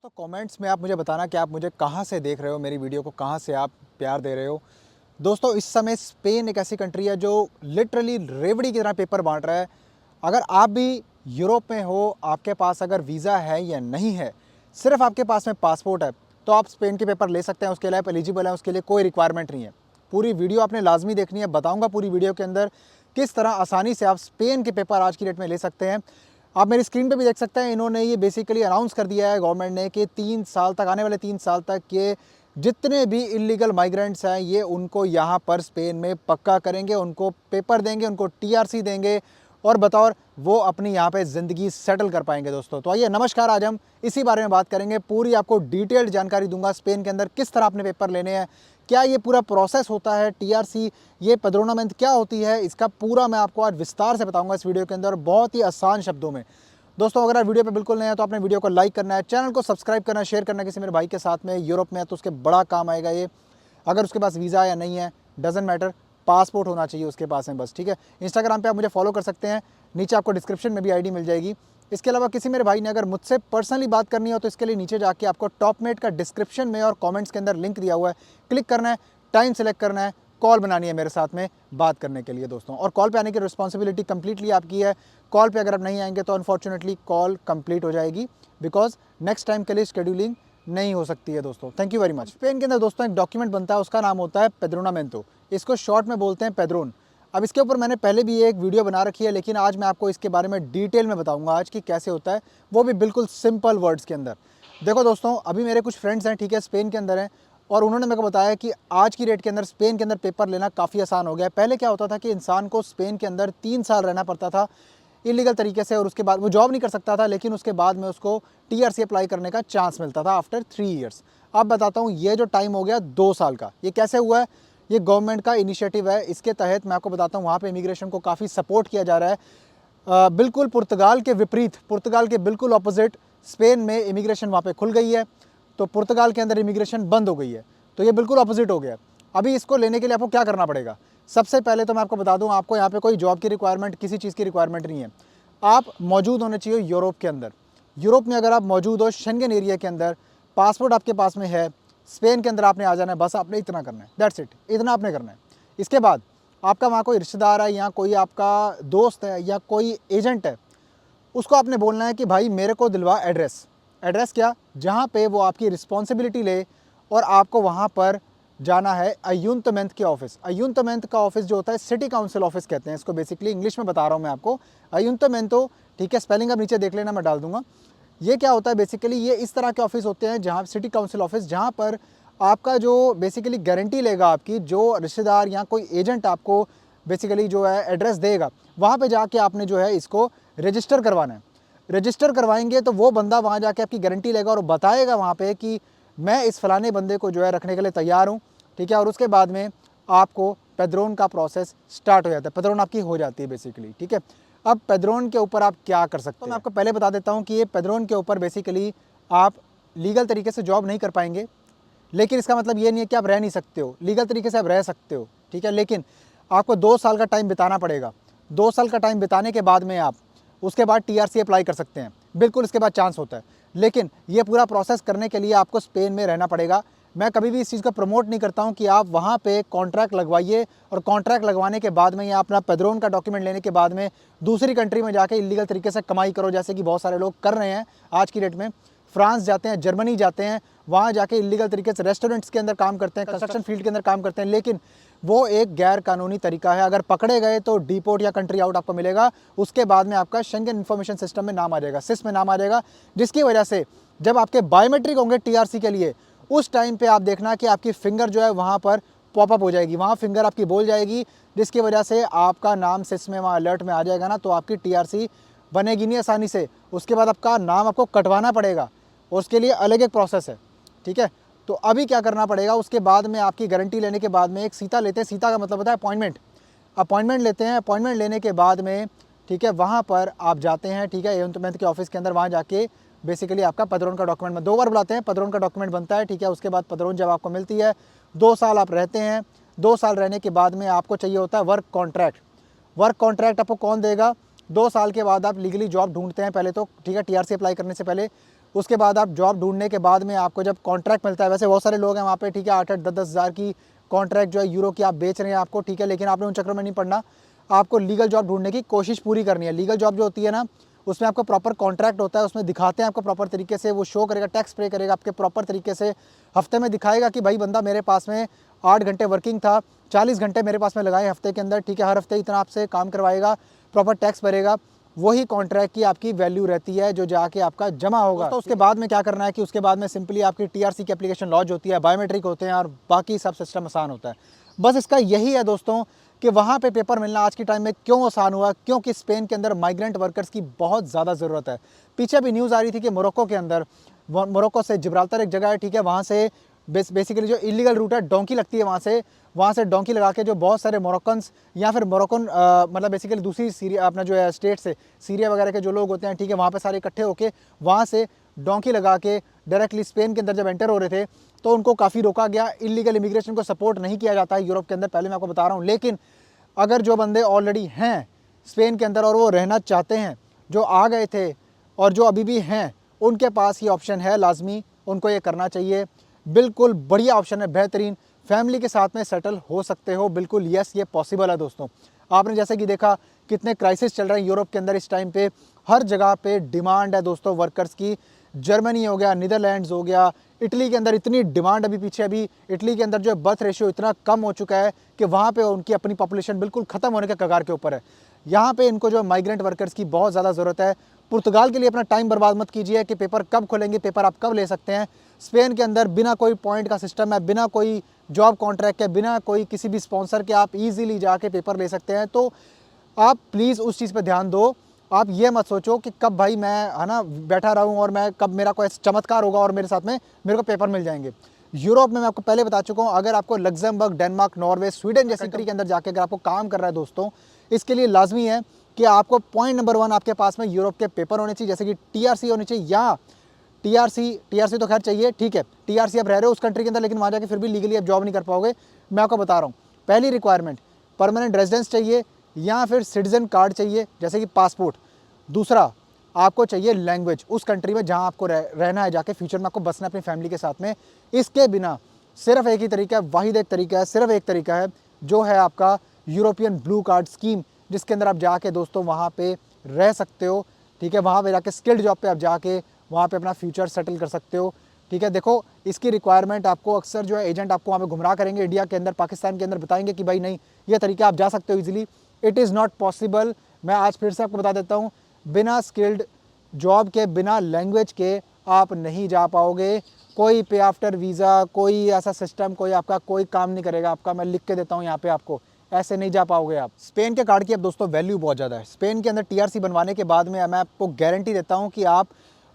दोस्तों कमेंट्स में आप मुझे बताना कि आप मुझे कहाँ से देख रहे हो, मेरी वीडियो को कहाँ से आप प्यार दे रहे हो। दोस्तों इस समय स्पेन एक ऐसी कंट्री है जो लिटरली रेवड़ी की तरह पेपर बांट रहा है। अगर आप भी यूरोप में हो, आपके पास अगर वीज़ा है या नहीं है, सिर्फ आपके पास में पासपोर्ट है, तो आप स्पेन के पेपर ले सकते हैं। उसके लिए आप एलिजिबल हैं, उसके लिए कोई रिक्वायरमेंट नहीं है। पूरी वीडियो आपने लाजमी देखनी है, बताऊंगा पूरी वीडियो के अंदर किस तरह आसानी से आप स्पेन के पेपर आज की डेट में ले सकते हैं। आप मेरी स्क्रीन पे भी देख सकते हैं, इन्होंने ये बेसिकली अनाउंस कर दिया है गवर्नमेंट ने कि 3 साल तक, आने वाले 3 साल तक ये जितने भी इलीगल माइग्रेंट्स हैं ये उनको यहाँ पर स्पेन में पक्का करेंगे, उनको पेपर देंगे, उनको टीआरसी देंगे और बतौर वो अपनी यहाँ पे ज़िंदगी सेटल कर पाएंगे। दोस्तों तो आइए, नमस्कार, आज हम इसी बारे में बात करेंगे। पूरी आपको डिटेल्ड जानकारी दूंगा स्पेन के अंदर किस तरह अपने पेपर लेने हैं, क्या ये पूरा प्रोसेस होता है, टीआरसी, ये पद्रोनामेंट क्या होती है, इसका पूरा मैं आपको आज विस्तार से बताऊंगा इस वीडियो के अंदर, बहुत ही आसान शब्दों में। दोस्तों अगर आप वीडियो पे बिल्कुल नए हैं तो आपने वीडियो को लाइक करना है, चैनल को सब्सक्राइब करना है, शेयर करना है किसी मेरे भाई के साथ में यूरोप में है तो उसके बड़ा काम आएगा ये। अगर उसके पास वीज़ा या नहीं है डजेंट मैटर, पासपोर्ट होना चाहिए उसके पास में बस, ठीक है। इंस्टाग्राम पे आप मुझे फॉलो कर सकते हैं, नीचे आपको डिस्क्रिप्शन में भी आईडी मिल जाएगी। इसके अलावा किसी मेरे भाई ने अगर मुझसे पर्सनली बात करनी हो तो इसके लिए नीचे जाके आपको टॉपमेट का डिस्क्रिप्शन में और कमेंट्स के अंदर लिंक दिया हुआ है, क्लिक करना है, टाइम सेलेक्ट करना है, कॉल बनानी है मेरे साथ में बात करने के लिए दोस्तों। और कॉल पे आने की रिस्पॉन्सिबिलिटी कंप्लीटली आपकी है। कॉल पे अगर आप नहीं आएंगे तो अनफॉर्चुनेटली कॉल कंप्लीट हो जाएगी, बिकॉज नेक्स्ट टाइम के लिए शेड्यूलिंग नहीं हो सकती है दोस्तों। Thank you very much. Spain के अंदर दोस्तों एक डॉक्यूमेंट बनता है, उसका नाम होता है पेड्रोनामेंटो, इसको शॉर्ट में बोलते हैं पेड्रोन। अब इसके ऊपर मैंने पहले भी एक वीडियो बना रखी है, लेकिन आज मैं आपको इसके बारे में डिटेल में बताऊंगा आज कि कैसे होता है, वो भी बिल्कुल सिंपल वर्ड्स के अंदर। देखो दोस्तों, अभी मेरे कुछ फ्रेंड्स हैं, ठीक है, स्पेन के अंदर हैं, और उन्होंने मेरे को बताया कि आज की डेट के अंदर स्पेन के अंदर पेपर लेना काफ़ी आसान हो गया है। पहले क्या होता था कि इंसान को स्पेन के अंदर 3 साल रहना पड़ता था इलीगल तरीके से, और उसके बाद वो जॉब नहीं कर सकता था, लेकिन उसके बाद में उसको टीआरसी अप्लाई करने का चांस मिलता था आफ्टर 3 ईयर्स। अब बताता हूँ ये जो टाइम हो गया 2 साल का, ये कैसे हुआ है। ये गवर्नमेंट का इनिशिएटिव है, इसके तहत मैं आपको बताता हूँ वहाँ पे इमिग्रेशन को काफ़ी सपोर्ट किया जा रहा है। बिल्कुल पुर्तगाल के विपरीत, पुर्तगाल के बिल्कुल ऑपोजिट स्पेन में इमिग्रेशन वहाँ पे खुल गई है, तो पुर्तगाल के अंदर इमिग्रेशन बंद हो गई है, तो ये बिल्कुल ऑपोजिट हो गया। अभी इसको लेने के लिए आपको क्या करना पड़ेगा, सबसे पहले तो मैं आपको बता दूं, आपको यहाँ पे कोई जॉब की रिक्वायरमेंट, किसी चीज़ की रिक्वायरमेंट नहीं है। आप मौजूद होने चाहिए यूरोप के अंदर। यूरोप में अगर आप मौजूद हो, शेंगन एरिया के अंदर, पासपोर्ट आपके पास में है, स्पेन के अंदर आपने आ जाना है, बस आपने इतना करना है, दैट्स इट, इतना आपने करना है। इसके बाद आपका वहाँ कोई रिश्तेदार है या कोई आपका दोस्त है या कोई एजेंट है, उसको आपने बोलना है कि भाई मेरे को दिलवा एड्रेस। एड्रेस क्या, जहाँ पे वो आपकी रिस्पॉन्सिबिलिटी ले, और आपको वहाँ पर जाना है अयुंतमेंट के ऑफिस। अयुंतमेंट का ऑफिस जो होता है सिटी काउंसिल ऑफिस कहते हैं इसको, बेसिकली इंग्लिश में बता रहा हूँ मैं आपको, अयुंतमेंटो, ठीक है, स्पेलिंग आप नीचे देख लेना, मैं डाल दूंगा। ये क्या होता है बेसिकली, ये इस तरह के ऑफिस होते हैं जहाँ सिटी काउंसिल ऑफिस, जहाँ पर आपका जो बेसिकली गारंटी लेगा, आपकी जो रिश्तेदार या कोई एजेंट आपको बेसिकली जो है एड्रेस देगा, वहाँ पे जाके आपने जो है इसको रजिस्टर करवाना है। रजिस्टर करवाएंगे तो वो बंदा वहाँ जाके आपकी गारंटी लेगा और बताएगा वहाँ पे कि मैं इस फलाने बंदे को जो है रखने के लिए तैयार हूँ, ठीक है। और उसके बाद में आपको पेड्रोन का प्रोसेस स्टार्ट हो जाता है, पेड्रोन आपकी हो जाती है बेसिकली, ठीक है। अब पेड्रोन के ऊपर आप क्या कर सकते हैं, तो मैं आपको पहले बता देता हूँ कि ये पेड्रोन के ऊपर बेसिकली आप लीगल तरीके से जॉब नहीं कर पाएंगे, लेकिन इसका मतलब ये नहीं है कि आप रह नहीं सकते हो, लीगल तरीके से आप रह सकते हो, ठीक है, लेकिन आपको 2 साल का टाइम बिताना पड़ेगा। 2 साल का टाइम बिताने के बाद में आप उसके बाद टीआरसी अप्लाई कर सकते हैं, बिल्कुल इसके बाद चांस होता है। लेकिन ये पूरा प्रोसेस करने के लिए आपको स्पेन में रहना पड़ेगा। मैं कभी भी इस चीज़ को प्रमोट नहीं करता हूँ कि आप वहाँ पे कॉन्ट्रैक्ट लगवाइए, और कॉन्ट्रैक्ट लगवाने के बाद में या अपना पेड्रोन का डॉक्यूमेंट लेने के बाद में दूसरी कंट्री में जाके इलीगल तरीके से कमाई करो, जैसे कि बहुत सारे लोग कर रहे हैं आज की डेट में। फ्रांस जाते हैं, जर्मनी जाते हैं, वहाँ जाके इलीगल तरीके से रेस्टोरेंट्स के अंदर काम करते हैं, कंस्ट्रक्शन फील्ड के अंदर काम करते हैं, लेकिन वो एक गैर कानूनी तरीका है। अगर पकड़े गए तो डिपोर्ट या कंट्री आउट आपको मिलेगा, उसके बाद में आपका शेंगन इन्फॉर्मेशन सिस्टम में नाम आ जाएगा, सिस में नाम आ जाएगा, जिसकी वजह से जब आपके बायोमेट्रिक होंगे टीआरसी के लिए, उस टाइम पे आप देखना कि आपकी फिंगर जो है वहाँ पर पॉपअप हो जाएगी, वहाँ फिंगर आपकी बोल जाएगी, जिसकी वजह से आपका नाम सिस में वहाँ अलर्ट में आ जाएगा ना, तो आपकी टीआरसी बनेगी नहीं आसानी से। उसके बाद आपका नाम आपको कटवाना पड़ेगा, और उसके लिए अलग एक प्रोसेस है, ठीक है। तो अभी क्या करना पड़ेगा, उसके बाद में आपकी गारंटी लेने के बाद में एक सीता लेते हैं, सीता का मतलब होता है अपॉइंटमेंट। अपॉइंटमेंट लेते हैं, अपॉइंटमेंट लेने के बाद में, ठीक है, वहाँ पर आप जाते हैं, ठीक है, अयुंतमेंट के ऑफिस के अंदर, वहाँ जाके बेसिकली आपका पेड्रोन का डॉक्यूमेंट में 2 बार बुलाते हैं, पेड्रोन का डॉक्यूमेंट बनता है, ठीक है। उसके बाद पेड्रोन जब आपको मिलती है, 2 साल आप रहते हैं, 2 साल रहने के बाद में आपको चाहिए होता है वर्क कॉन्ट्रैक्ट। वर्क कॉन्ट्रैक्ट आपको कौन देगा, 2 साल के बाद आप लीगली जॉब ढूंढते हैं पहले तो, ठीक है, टीआरसी अप्लाई करने से पहले। उसके बाद आप जॉब ढूंढने के बाद में आपको जब कॉन्ट्रैक्ट मिलता है, वैसे बहुत सारे लोग हैं वहाँ पे, ठीक है, 8-8 10-10 हज़ार की कॉन्ट्रैक्ट जो है यूरो की आप बेच रहे हैं आपको, ठीक है, लेकिन आपने उन चक्रों में नहीं पड़ना। आपको लीगल जॉब ढूंढने की कोशिश पूरी करनी है। लीगल जॉब जो होती है ना, उसमें आपका प्रॉपर कॉन्ट्रैक्ट होता है, उसमें दिखाते हैं आपको प्रॉपर तरीके से, वो शो करेगा, टैक्स पे करेगा आपके प्रॉपर तरीके से, हफ्ते में दिखाएगा कि भाई बंदा मेरे पास में 8 घंटे वर्किंग था, 40 घंटे मेरे पास में लगाए हफ्ते के अंदर, ठीक है, हर हफ्ते इतना आपसे काम करवाएगा, प्रॉपर टैक्स भरेगा, वही कॉन्ट्रैक्ट की आपकी वैल्यू रहती है जो जाके आपका जमा होगा। तो उसके बाद में क्या करना है कि उसके बाद में सिंपली आपकी टीआरसी की एप्लीकेशन लॉन्च होती है, बायोमेट्रिक होते हैं और बाकी सब सिस्टम आसान होता है। बस इसका यही है दोस्तों कि वहाँ पे पेपर मिलना आज के टाइम में क्यों आसान हुआ, क्योंकि स्पेन के अंदर माइग्रेंट वर्कर्स की बहुत ज़्यादा ज़रूरत है। पीछे भी न्यूज़ आ रही थी कि मोरक्को के अंदर, मोरक्को से जिब्राल्टर एक जगह है, ठीक है, वहाँ से बेसिकली जो इलीगल रूट है, डोंकी लगती है वहाँ से डोंकी लगा के जो बहुत सारे मोरक्कन्स या फिर मोरक्कन मतलब बेसिकली दूसरी सीरिया अपना जो है स्टेट से, सीरिया वगैरह के जो लोग होते हैं, ठीक है, वहाँ पे सारे इकट्ठे होके वहाँ से डोंकी लगा के डायरेक्टली स्पेन के अंदर जब एंटर हो रहे थे तो उनको काफ़ी रोका गया। इलीगल इमिग्रेशन को सपोर्ट नहीं किया जाता है यूरोप के अंदर, पहले मैं आपको बता रहा हूँ। लेकिन अगर जो बंदे ऑलरेडी हैं स्पेन के अंदर और वो रहना चाहते हैं, जो आ गए थे और जो अभी भी हैं, उनके पास ये ऑप्शन है, लाजमी उनको ये करना चाहिए। बिल्कुल बढ़िया ऑप्शन है, बेहतरीन, फैमिली के साथ में सेटल हो सकते हो, बिल्कुल यस, ये पॉसिबल है दोस्तों। आपने जैसे कि देखा कितने क्राइसिस चल रहे हैं यूरोप के अंदर इस टाइम पे, हर जगह पे डिमांड है दोस्तों वर्कर्स की। जर्मनी हो गया, नीदरलैंड्स हो गया, इटली के अंदर इतनी डिमांड, अभी इटली के अंदर जो बर्थ रेशियो इतना कम हो चुका है कि वहाँ पे उनकी अपनी पॉपुलेशन बिल्कुल ख़त्म होने के कगार के ऊपर है। यहाँ पे इनको जो माइग्रेंट वर्कर्स की बहुत ज़्यादा ज़रूरत है। पुर्तगाल के लिए अपना टाइम बर्बाद मत कीजिए कि पेपर कब खोलेंगे, पेपर आप कब ले सकते हैं। स्पेन के अंदर बिना कोई पॉइंट का सिस्टम है, बिना कोई जॉब कॉन्ट्रैक्ट के, बिना कोई किसी भी स्पॉन्सर के आप ईजिली जाके पेपर ले सकते हैं। तो आप प्लीज़ उस चीज़ पे ध्यान दो। आप ये मत सोचो कि कब भाई मैं है ना बैठा रहूँ और मैं कब मेरा कोई चमत्कार होगा और मेरे साथ में मेरे को पेपर मिल जाएंगे। यूरोप में मैं आपको पहले बता चुका हूँ, अगर आपको लग्जमबर्ग, डेनमार्क, नॉर्वे, स्वीडन जैसी कंट्री के अंदर जाके अगर आपको काम कर रहा है दोस्तों, इसके लिए लाजमी है कि आपको पॉइंट नंबर 1 आपके पास में यूरोप के पेपर होने चाहिए, जैसे कि टीआरसी होनी चाहिए, या टीआरसी तो खैर चाहिए, ठीक है, टीआरसी आप रह रहे हो उस कंट्री के अंदर लेकिन वहाँ जाके फिर भी लीगली आप जॉब नहीं कर पाओगे। मैं आपको बता रहा हूँ, पहली रिक्वायरमेंट परमानेंट रेजिडेंस चाहिए या फिर सिटीजन कार्ड चाहिए जैसे कि पासपोर्ट। दूसरा, आपको चाहिए लैंग्वेज उस कंट्री में जहाँ आपको रहना है, जाके फ्यूचर में आपको बसना है अपनी फैमिली के साथ में। इसके बिना सिर्फ एक ही तरीका है, वाहिद एक तरीका है, सिर्फ एक तरीका है, जो है आपका यूरोपियन ब्लू कार्ड स्कीम, जिसके अंदर आप जाके दोस्तों वहाँ पे रह सकते हो, ठीक है, वहाँ पे जाके स्किल्ड जॉब पे आप जाके वहाँ पे अपना फ्यूचर सेटल कर सकते हो, ठीक है। देखो इसकी रिक्वायरमेंट आपको अक्सर जो है एजेंट आपको वहाँ पे गुमराह करेंगे, इंडिया के अंदर, पाकिस्तान के अंदर बताएंगे कि भाई नहीं, ये तरीका आप जा सकते हो easily. It is not possible. मैं आज फिर से आपको बता देता हूँ, बिना स्किल्ड जॉब के, बिना लैंग्वेज के आप नहीं जा पाओगे। कोई पे आफ्टर वीज़ा, कोई ऐसा सिस्टम, कोई आपका कोई काम नहीं करेगा आपका। मैं लिख के देता हूँ यहाँ पे आपको, ऐसे नहीं जा पाओगे आप। स्पेन के कार्ड की अब दोस्तों वैल्यू बहुत ज़्यादा है। स्पेन के अंदर टीआरसी बनवाने के बाद में मैं आपको गारंटी देता हूँ कि आप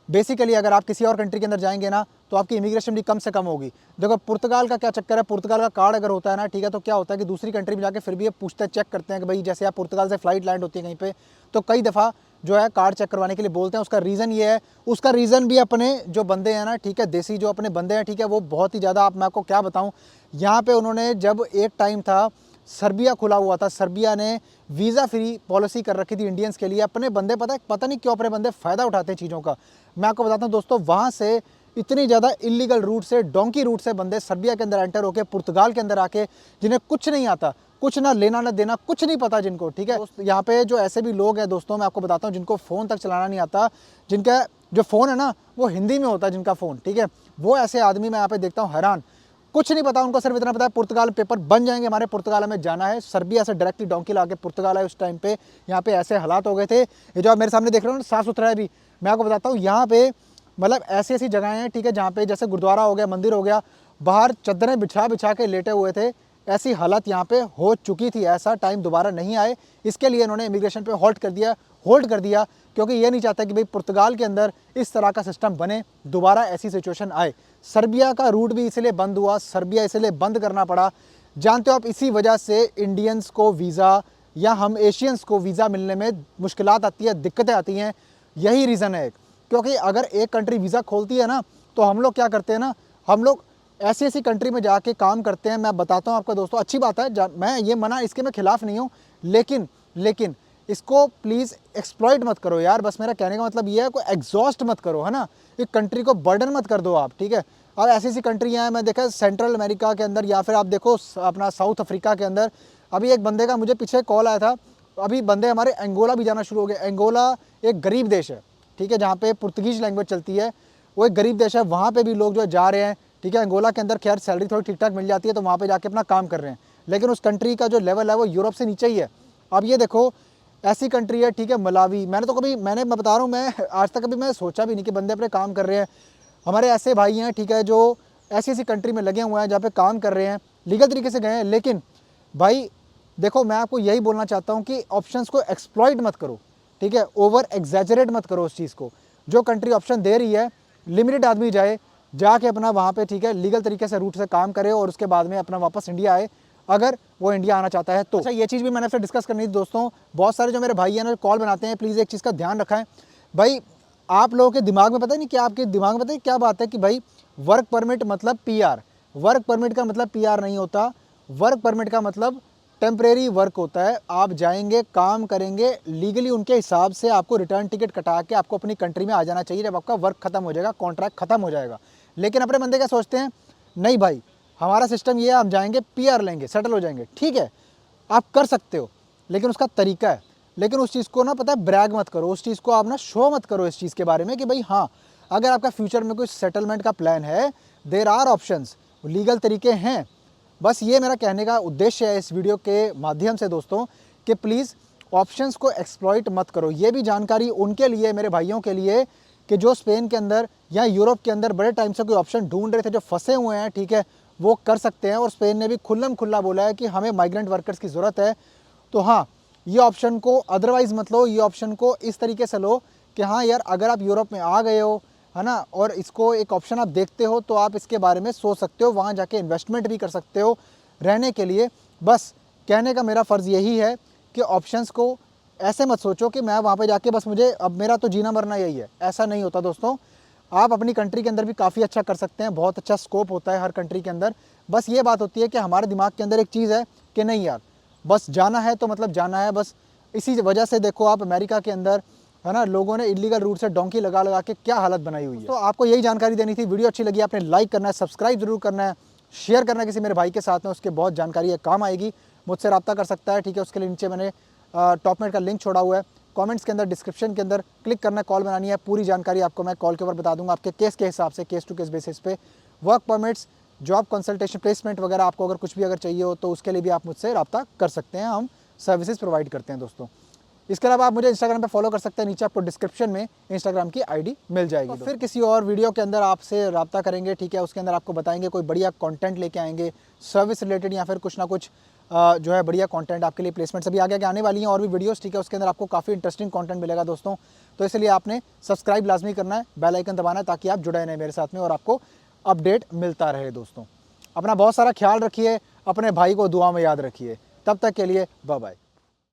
बेसिकली अगर आप किसी और कंट्री के अंदर जाएंगे ना तो आपकी इमिग्रेशन भी कम से कम होगी। देखो पुर्तगाल का क्या चक्कर है, पुर्तगाल का कार्ड अगर होता है ना, ठीक है, तो क्या होता है कि दूसरी कंट्री में जाके फिर भी ये पूछते हैं, चेक करते हैं कि भाई जैसे आप पुर्तगाल से फ्लाइट लैंड होती है कहीं पे, तो कई दफ़ा जो है कार्ड चेक करवाने के लिए बोलते हैं। उसका रीज़न ये है, उसका रीज़न भी अपने जो बंदे हैं ना, ठीक है, देसी जो अपने बंदे हैं, ठीक है, वो बहुत ही ज़्यादा, आप मैं आपको क्या बताऊँ, यहाँ पर उन्होंने जब एक टाइम था सर्बिया खुला हुआ था, सर्बिया ने वीज़ा फ्री पॉलिसी कर रखी थी इंडियंस के लिए, अपने बंदे पता नहीं क्यों अपने बंदे फ़ायदा उठाते हैं चीज़ों का। मैं आपको बताता हूँ दोस्तों, वहाँ से इतनी ज़्यादा इलीगल रूट से, डोंकी रूट से बंदे सर्बिया के अंदर एंटर होकर पुर्तगाल के अंदर आके, जिन्हें कुछ नहीं आता, कुछ ना लेना ना देना, कुछ नहीं पता जिनको, ठीक है। यहाँ पे जो ऐसे भी लोग हैं दोस्तों, मैं आपको बताता हूँ, जिनको फ़ोन तक चलाना नहीं आता, जिनका जो फ़ोन है ना वो हिंदी में होता है जिनका फ़ोन, ठीक है, वो ऐसे आदमी मैं यहाँ पे देखता हूँ हैरान, कुछ नहीं पता उनको, सिर्फ इतना पता है पुर्तगाल पेपर बन जाएंगे हमारे, पुर्तगाल में जाना है। सर्बिया से डायरेक्टली डोंकी ला के पुर्तगाल है उस टाइम पे। यहाँ पे ऐसे हालात हो गए थे, ये जो आप मेरे सामने देख रहे हो ना, साफ़ सुथरा है अभी। मैं आपको बताता हूँ, यहाँ पे मतलब ऐसी ऐसी जगहें हैं, ठीक है, जहाँ पे जैसे गुरुद्वारा हो गया, मंदिर हो गया, बाहर चद्दरें बिछा बिछा के लेटे हुए थे। ऐसी हालत यहाँ पे हो चुकी थी, ऐसा टाइम दोबारा नहीं आए, इसके लिए इन्होंने इमिग्रेशन पे होल्ड कर दिया, क्योंकि ये नहीं चाहता कि भाई पुर्तगाल के अंदर इस तरह का सिस्टम बने, दोबारा ऐसी सिचुएशन आए। सर्बिया का रूट भी इसलिए बंद हुआ, सर्बिया इसलिए बंद करना पड़ा, जानते हो आप, इसी वजह से इंडियंस को वीज़ा या हम एशियंस को वीज़ा मिलने में मुश्किलात आती है, दिक्कतें आती हैं। यही रीज़न है, क्योंकि अगर एक कंट्री वीज़ा खोलती है ना, तो हम लोग क्या करते हैं ना, हम लोग ऐसी ऐसी कंट्री में जाके काम करते हैं। मैं बताता हूँ आपको दोस्तों, अच्छी बात है, मैं ये मना इसके मैं खिलाफ़ नहीं हूँ, लेकिन इसको प्लीज़ एक्सप्लॉइट मत करो यार, बस मेरा कहने का मतलब ये है, कोई एग्जॉस्ट मत करो, है ना, एक कंट्री को बर्डन मत कर दो आप, ठीक है। अब ऐसी ऐसी कंट्रियाँ हैं, मैं देखा सेंट्रल अमेरिका के अंदर, या फिर आप देखो अपना साउथ अफ्रीका के अंदर। अभी एक बंदे का मुझे पीछे कॉल आया था, अभी बंदे हमारे एंगोला भी जाना शुरू हो गए। एंगोला एक गरीब देश है, ठीक है, जहाँ पे पुर्तगीज लैंग्वेज चलती है, वो एक गरीब देश है, वहाँ पे भी लोग जो जा रहे हैं, ठीक है। अंगोला के अंदर खैर सैलरी थोड़ी ठीक ठाक मिल जाती है, तो वहाँ पे जाके अपना काम कर रहे हैं, लेकिन उस कंट्री का जो लेवल है वो यूरोप से नीचे ही है। अब ये देखो ऐसी कंट्री है, ठीक है, मलावी, मैं बता रहा हूँ, मैं आज तक कभी मैं सोचा भी नहीं कि बंदे अपने काम कर रहे हैं। हमारे ऐसे भाई हैं, ठीक है, जो ऐसी ऐसी कंट्री में लगे हुए हैं जहाँ पे काम कर रहे हैं, लीगल तरीके से गए हैं। लेकिन भाई देखो, मैं आपको यही बोलना चाहता हूँ कि ऑप्शंस को एक्सप्लॉइट मत करो, ठीक है, ओवर एग्जैजरेट मत करो उस चीज़ को। जो कंट्री ऑप्शन दे रही है, लिमिटेड आदमी जाए, जाके अपना वहाँ पे, ठीक है, लीगल तरीके से रूट से काम करे और उसके बाद में अपना वापस इंडिया आए, अगर वो इंडिया आना चाहता है तो। अच्छा, ये चीज़ भी मैंने आपसे डिस्कस करनी थी दोस्तों। बहुत सारे जो मेरे भाई हैं ना कॉल बनाते हैं, प्लीज़ एक चीज़ का ध्यान रखें भाई, आप लोगों के दिमाग में पता नहीं क्या, आपके दिमाग में पता है क्या बात है कि भाई वर्क परमिट मतलब पीआर। वर्क परमिट का मतलब पीआर नहीं होता। वर्क परमिट का मतलब टेम्परेरी वर्क होता है। आप जाएंगे, काम करेंगे, लीगली उनके हिसाब से आपको रिटर्न टिकट कटा के आपको अपनी कंट्री में आ जाना चाहिए जब आपका वर्क खत्म हो जाएगा, कॉन्ट्रैक्ट खत्म हो जाएगा। लेकिन अपने बंदे क्या सोचते हैं, नहीं भाई हमारा सिस्टम ये है, हम जाएंगे पीआर लेंगे, सेटल हो जाएंगे। ठीक है, आप कर सकते हो, लेकिन उसका तरीका है। लेकिन उस चीज़ को ना, पता है, ब्रैग मत करो, उस चीज़ को आप ना शो मत करो इस चीज़ के बारे में कि भाई हाँ, अगर आपका फ्यूचर में कोई सेटलमेंट का प्लान है, देयर आर ऑप्शंस, लीगल तरीके हैं। बस ये मेरा कहने का उद्देश्य है इस वीडियो के माध्यम से दोस्तों, कि प्लीज़ ऑप्शंस को एक्सप्लॉइट मत करो। ये भी जानकारी उनके लिए, मेरे भाइयों के लिए, कि जो स्पेन के अंदर या यूरोप के अंदर बड़े टाइम से कोई ऑप्शन ढूंढ रहे थे, जो फंसे हुए हैं, ठीक है, वो कर सकते हैं। और स्पेन ने भी खुल्लम खुल्ला बोला है कि हमें माइग्रेंट वर्कर्स की ज़रूरत है। तो हाँ, ये ऑप्शन को अदरवाइज़ मत लो, ये ऑप्शन को इस तरीके से लो कि हाँ यार, अगर आप यूरोप में आ गए हो, है ना, और इसको एक ऑप्शन आप देखते हो, तो आप इसके बारे में सोच सकते हो, वहाँ जाके इन्वेस्टमेंट भी कर सकते हो रहने के लिए। बस कहने का मेरा फ़र्ज़ यही है कि ऑप्शंस को ऐसे मत सोचो कि मैं वहाँ पे जाके बस मुझे अब मेरा तो जीना मरना यही है। ऐसा नहीं होता दोस्तों। आप अपनी कंट्री के अंदर भी काफ़ी अच्छा कर सकते हैं, बहुत अच्छा स्कोप होता है हर कंट्री के अंदर। बस ये बात होती है कि हमारे दिमाग के अंदर एक चीज़ है कि नहीं यार, बस जाना है तो मतलब जाना है बस। इसी वजह से देखो आप अमेरिका के अंदर, है ना, लोगों ने इलीगल रूट से डोंकी लगा लगा के क्या हालत बनाई हुई है। तो आपको यही जानकारी देनी थी। वीडियो अच्छी लगी, आपने लाइक करना है, सब्सक्राइब जरूर करना है, शेयर करना है किसी मेरे भाई के साथ में, उसके बहुत जानकारी है, काम आएगी। मुझसे रब्ता कर सकता है, ठीक है। उसके लिए नीचे मैंने टॉपमेट का लिंक छोड़ा हुआ है, कमेंट्स के अंदर, डिस्क्रिप्शन के अंदर क्लिक करना है, कॉल बनानी है। पूरी जानकारी आपको मैं कॉल के ऊपर बता दूंगा, आपके केस के हिसाब से, केस टू केस बेसिस पे। Work permits, job consultation, placement वगैरह, आपको अगर कुछ भी अगर चाहिए हो तो उसके लिए भी आप मुझसे रब्ता कर सकते हैं। हम सर्विसेज प्रोवाइड करते हैं दोस्तों। इसके अलावा आप मुझे इंस्टाग्राम पे फॉलो कर सकते हैं, नीचे आपको डिस्क्रिप्शन में इंस्टाग्राम की आईडी मिल जाएगी। तो फिर किसी और वीडियो के अंदर आपसे रब्ता करेंगे, ठीक है। उसके अंदर आपको बताएंगे, कोई बढ़िया कंटेंट लेके आएंगे सर्विस रिलेटेड, या फिर कुछ ना कुछ जो है बढ़िया कंटेंट आपके लिए। प्लेसमेंट से भी आगे आने वाली हैं और भी वीडियोस, ठीक है। उसके अंदर आपको काफ़ी इंटरेस्टिंग कंटेंट मिलेगा दोस्तों। तो इसलिए आपने सब्सक्राइब लाजमी करना है, बेल आइकन दबाना है, ताकि आप जुड़े रहें मेरे साथ में और आपको अपडेट मिलता रहे दोस्तों। अपना बहुत सारा ख्याल रखिए, अपने भाई को दुआ में याद रखिए। तब तक के लिए बाय बाय।